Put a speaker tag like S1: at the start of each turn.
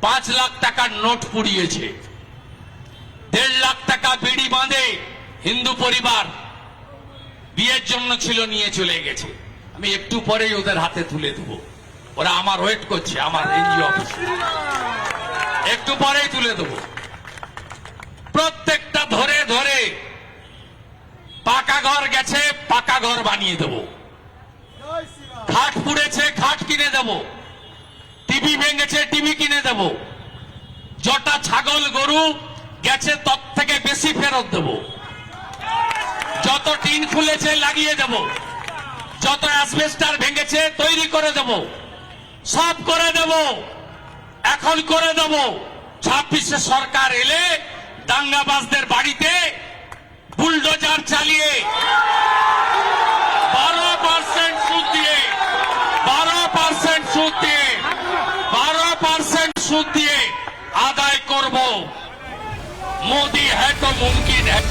S1: 5 লাখ টাকার নোট পুড়িয়েছে, 1.5 লাখ টাকা বিড়ি বাঁধে হিন্দু পরিবার বিয়ের জন্য ছিল, নিয়ে চলে গেছে। আমি একটু পরেই ওদের হাতে তুলে দেবো, ওরা আমার ওয়েট করছে, আমার এনজিও অফিস, একটু পরেই তুলে দেবো। প্রত্যেকটা ধরে ধরে পাকা ঘর গেছে, পাকা ঘর বানিয়ে দেবো। খাট পুড়েছে, খাট কিনে দেবো। টিভি ভেঙেছে, টিভি কিনে দেবো। যটা ছাগল গরু গেছে তার থেকে বেশি ফেরত দেবো। যত টিন খুলেছে লাগিয়ে দেব, যত অ্যাসবেস্টার ভেঙেছে তৈরি করে দেব, সব করে দেব, এখন করে দেব। 26-এ সরকার এলে দাঙ্গাবাজদের বাড়িতে বুলডোজার চালিয়ে 12% সুদ দিয়ে 12% সুদ দিয়ে 12% সুদ দিয়ে আদায় করব। মোদি হ্যাঁ তো মুমকিন হ্যাঁ।